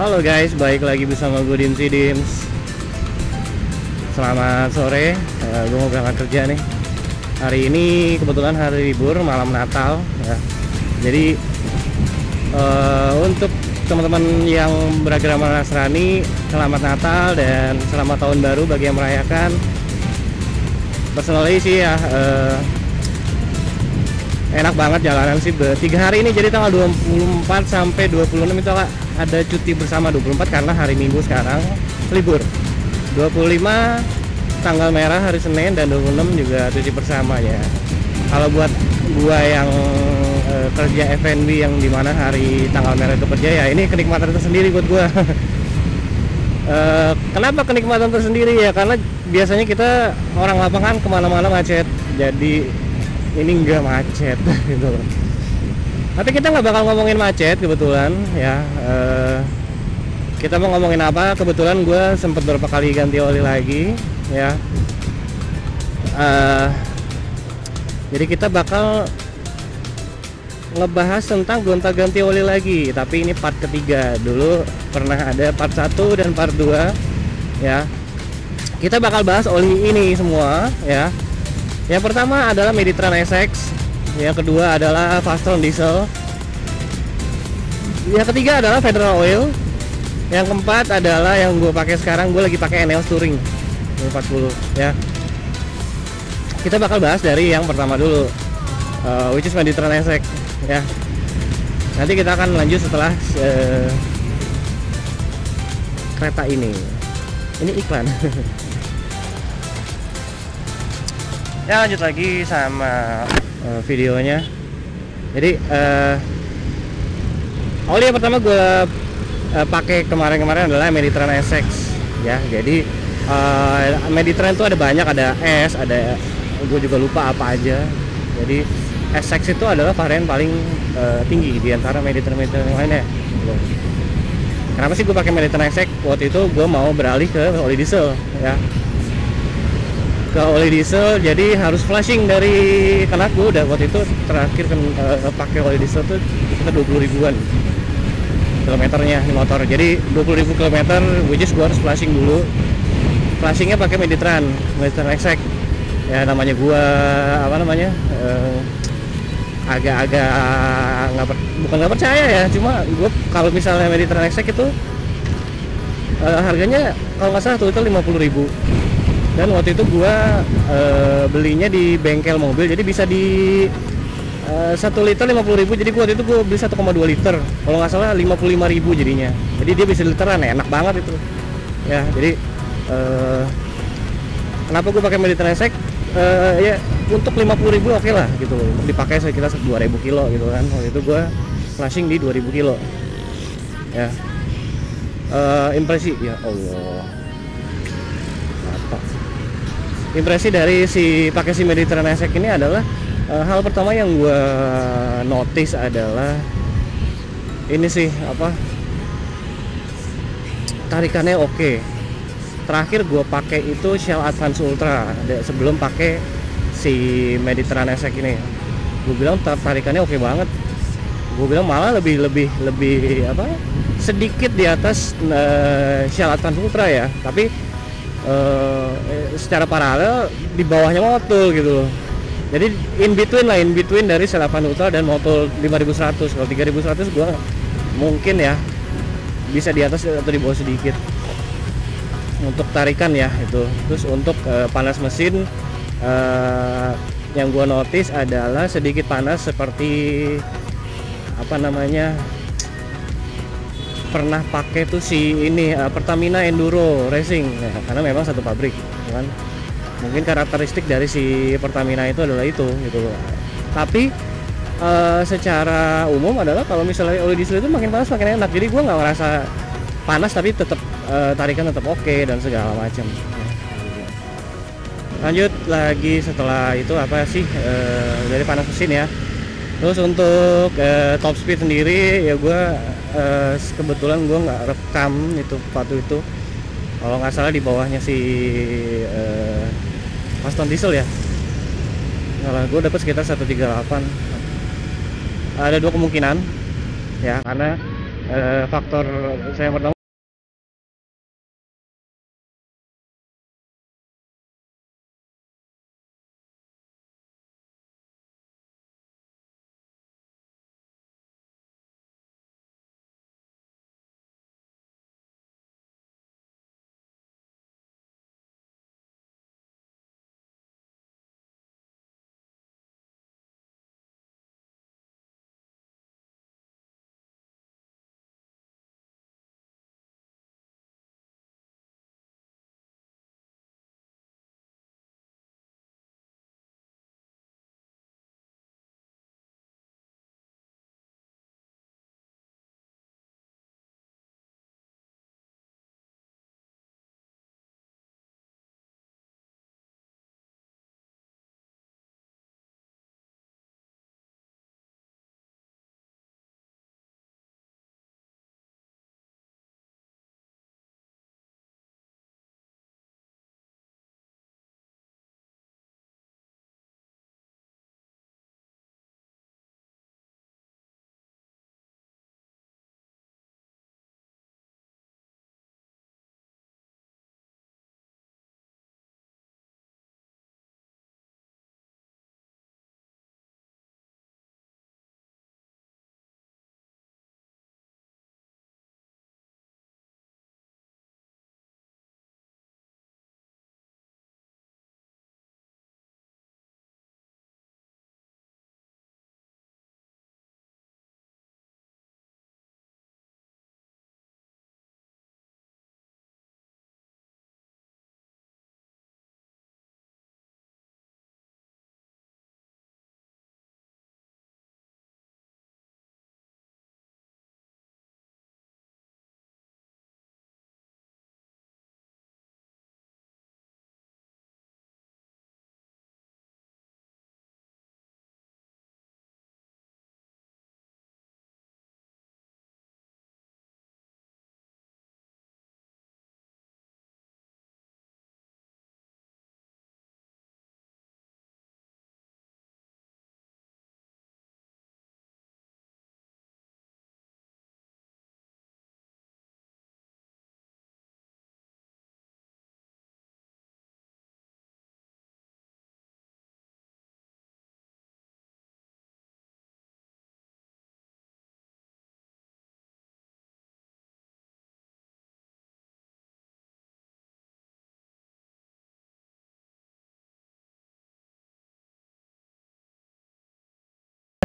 Halo guys, balik lagi bersama gue Dimsi Dims. Selamat sore, gue mau berangkat kerja nih. Hari ini kebetulan hari libur, malam Natal ya. Jadi untuk teman-teman yang beragama Nasrani, selamat Natal dan selamat tahun baru bagi yang merayakan. Personally sih ya, enak banget jalanan sih. 3 hari ini, jadi tanggal 24 sampai 26 itu ada cuti bersama. 24 karena hari Minggu sekarang libur, 25 tanggal merah hari Senin, dan 26 juga cuti bersama ya. Kalau buat gua yang kerja F&B yang dimana hari tanggal merah itu kerja, ya ini kenikmatan tersendiri buat gua. Kenapa kenikmatan tersendiri ya? Karena biasanya kita orang lapangan kemana-mana macet, jadi ini enggak macet gitu. Tapi kita nggak bakal ngomongin macet kebetulan ya. Kita mau ngomongin apa? Kebetulan gue sempat beberapa kali ganti oli lagi ya. Jadi kita bakal ngebahas tentang gonta-ganti oli lagi, tapi ini part ketiga. Dulu pernah ada part 1 dan part 2 ya. Kita bakal bahas oli ini semua ya. Yang pertama adalah Meditran SX, yang kedua adalah Fastron Diesel, yang ketiga adalah Federal Oil, yang keempat adalah yang gue pakai sekarang. Gue lagi pakai NEOS Touring 40 ya. Kita bakal bahas dari yang pertama dulu, which is Meditran SX ya. Nanti kita akan lanjut setelah kereta ini iklan. Ya, lanjut lagi sama videonya. Jadi oli yang pertama gue pakai kemarin adalah Meditran SX ya. Jadi Meditran itu ada banyak, ada S, ada gue juga lupa apa aja. Jadi SX itu adalah varian paling tinggi di antara Meditran yang lainnya. Kenapa sih gue pakai Meditran SX? Waktu itu gue mau beralih ke oli diesel ya. Jadi harus flashing dari, karena gue udah waktu itu terakhir kan pakai oli diesel tuh sekitar 20 ribuan kilometernya di motor. Jadi 20.000 kilometer, which is gue harus flashing dulu. Flashingnya pakai Meditran SX ya. Namanya gue agak-agak bukan nggak percaya ya, cuma gue kalau misalnya Meditran SX itu harganya kalau nggak salah tuh itu 50.000. Dan waktu itu gua belinya di bengkel mobil, jadi bisa di 1 liter 50.000. Jadi waktu itu gua beli 1,2 liter, kalau nggak salah 55.000 jadinya. Jadi dia bisa literan, enak banget itu ya. Jadi kenapa gua pakai Meditran SX? Ya untuk 50.000 oke lah gitu, untuk dipakai sekitar 2.000 kilo gitu kan. Waktu itu gua flashing di 2.000 kilo ya. Impresi ya Allah, impresi dari pakai si Meditran SX ini adalah hal pertama yang gue notice adalah ini sih, tarikannya oke. Terakhir gue pakai itu Shell Advance Ultra sebelum pakai si Meditran SX ini. Gue bilang tarikannya oke banget. Gue bilang malah lebih sedikit di atas Shell Advance Ultra ya. Tapi secara paralel di bawahnya Motul gitu loh. Jadi in between dari Shell Advance Ultra dan Motul 5100. Kalau 3100 gua mungkin ya bisa di atas atau di bawah sedikit untuk tarikan ya itu. Terus untuk panas mesin, yang gua notice adalah sedikit panas, seperti pernah pakai tuh si ini Pertamina Enduro Racing ya, karena memang satu pabrik kan. Mungkin karakteristik dari si Pertamina itu adalah itu gitu loh. Tapi secara umum adalah kalau misalnya oli diesel itu makin panas makin enak. Jadi gue nggak ngerasa panas, tapi tetap tarikan tetap oke dan segala macam. Lanjut lagi setelah itu dari panas mesin ya. Terus untuk top speed sendiri ya, gue kebetulan gue nggak rekam itu waktu itu. Kalau nggak salah di bawahnya si Fastron Diesel ya. Kalau gue dapat sekitar 138. Ada dua kemungkinan ya, karena Faktor saya yang pertama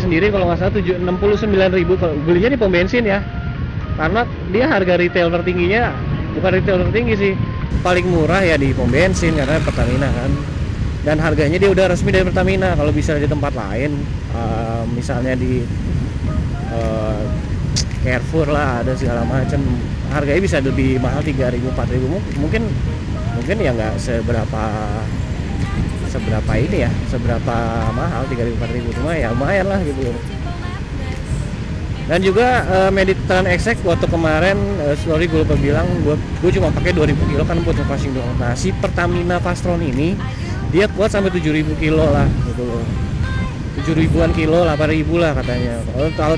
sendiri kalau nggak salah 69.000 kalau belinya di pom bensin ya, karena dia harga retail tertingginya, bukan retail tertinggi sih, paling murah ya di pom bensin karena Pertamina kan, dan harganya dia udah resmi dari Pertamina. Kalau bisa di tempat lain, misalnya di eh, Carrefour lah, ada segala macam, harganya bisa lebih mahal, 3.000 4.000, mungkin mungkin ya nggak seberapa seberapa ini ya, seberapa mahal 3.000 4.000, cuma ya lumayan lah gitu. Dan juga Mediterranean Exact waktu kemarin, sorry gue lupa bilang, gue cuma pakai 2.000 kilo kan buat ngepasing doang. Nah si Pertamina Fastron ini dia kuat sampai 7.000 kilo lah gitu loh, 7.000-an kilo, 8.000 lah katanya. Kalau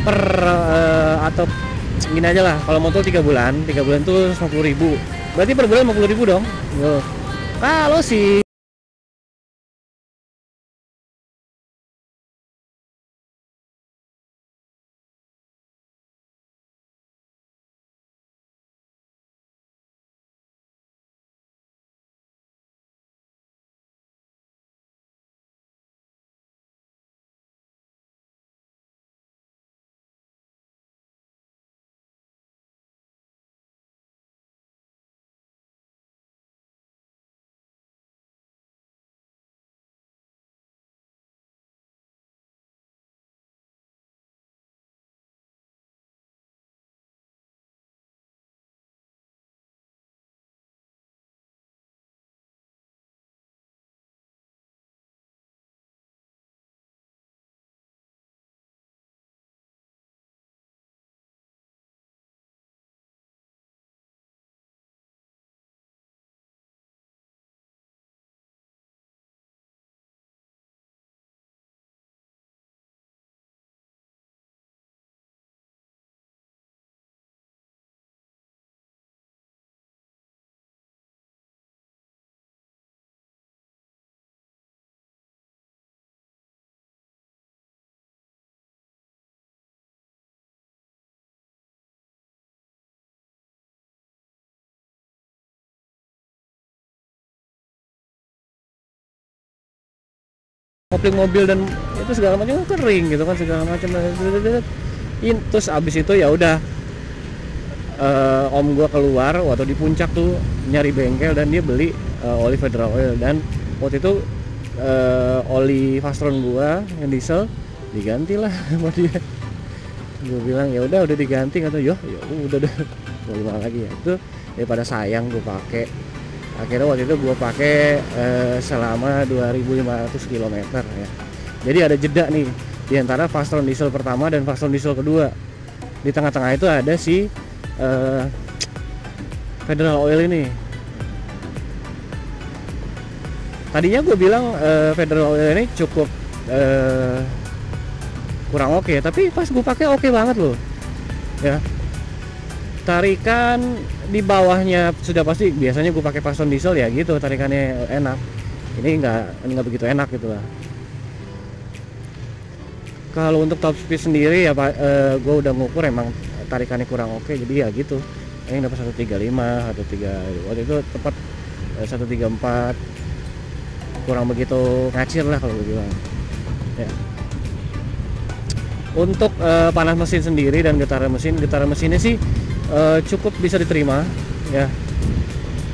per atau gini aja lah, kalau motor 3 bulan tuh 50.000, berarti per bulan 50.000 dong. Tuh. Kalau si kopling mobil dan itu segala macam kering gitu kan, segala macam. Terus abis itu ya udah, om gua keluar waktu di puncak tuh nyari bengkel dan dia beli oli Federal Oil, dan waktu itu oli Fastron gua yang diesel diganti lah sama dia. Gue bilang ya udah diganti, kata ya udah deh, mau gimana lagi ya, itu daripada sayang gue pakai. Akhirnya waktu itu gue pakai selama 2.500 km ya. Jadi ada jeda nih di antara Fastron diesel pertama dan Fastron diesel kedua. Di tengah-tengah itu ada si Federal Oil ini. Tadinya gue bilang Federal Oil ini cukup kurang oke, tapi pas gue pakai oke banget loh ya. Tarikan di bawahnya sudah pasti, biasanya gue pakai Fastron diesel ya gitu, tarikannya enak. Ini nggak begitu enak gitu lah. Kalau untuk top speed sendiri ya gue udah ngukur emang tarikannya kurang oke, jadi ya gitu. Ini dapat 135, 130, waktu itu tepat 134, kurang begitu ngacir lah kalau gue bilang ya. Untuk panas mesin sendiri dan getaran mesinnya sih cukup bisa diterima ya.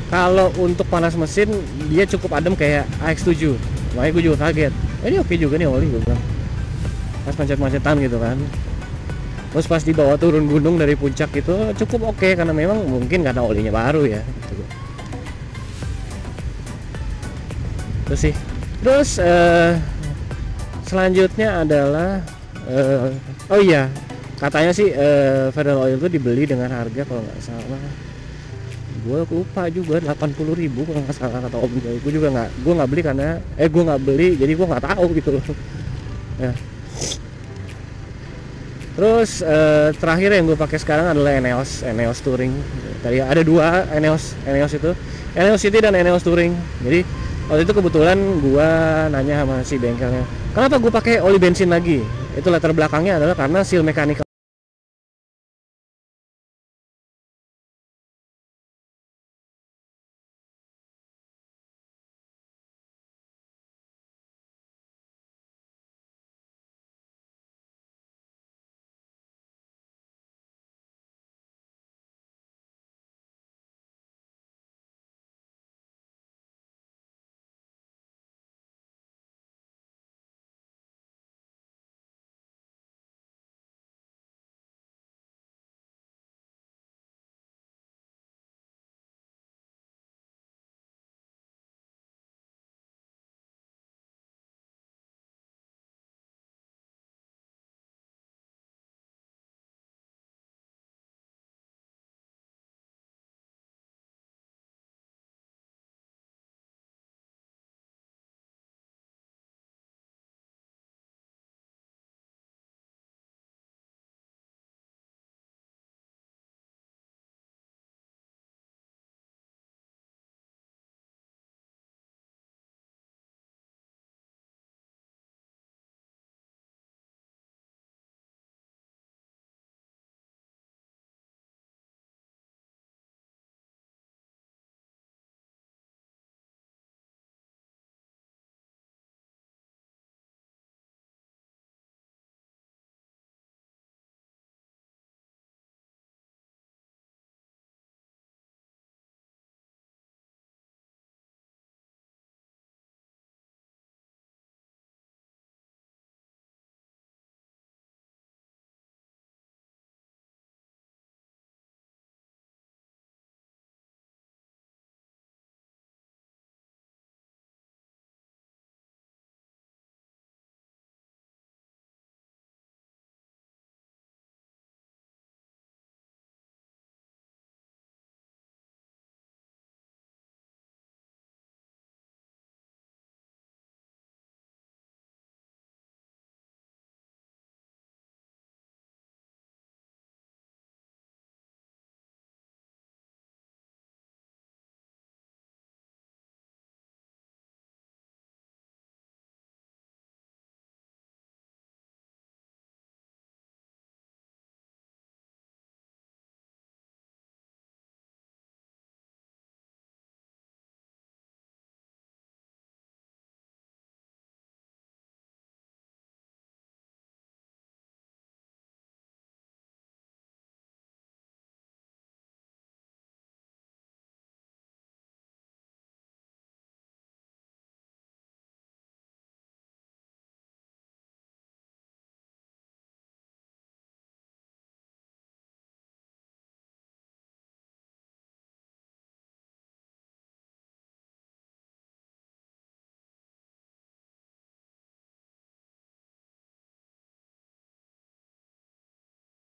Kalau untuk panas mesin dia cukup adem kayak AX7, makanya gue juga kaget, ini oke juga nih oli, gue bilang pas macet-macetan gitu kan. Terus pas dibawa turun gunung dari puncak itu cukup oke, karena memang mungkin karena olinya baru ya gitu. Terus selanjutnya adalah oh iya, katanya sih Federal Oil itu dibeli dengan harga kalau nggak salah, gue lupa juga 80.000 kalau nggak salah kata om gue. Gue nggak beli karena gue nggak beli, jadi gue nggak tahu gitu loh ya. Terus terakhir yang gue pakai sekarang adalah Eneos Touring. Tadi ada dua Eneos itu, Eneos City dan Eneos Touring. Jadi waktu itu kebetulan gue nanya sama si bengkelnya, kenapa gue pakai oli bensin lagi? Itu latar belakangnya adalah karena seal mekanikal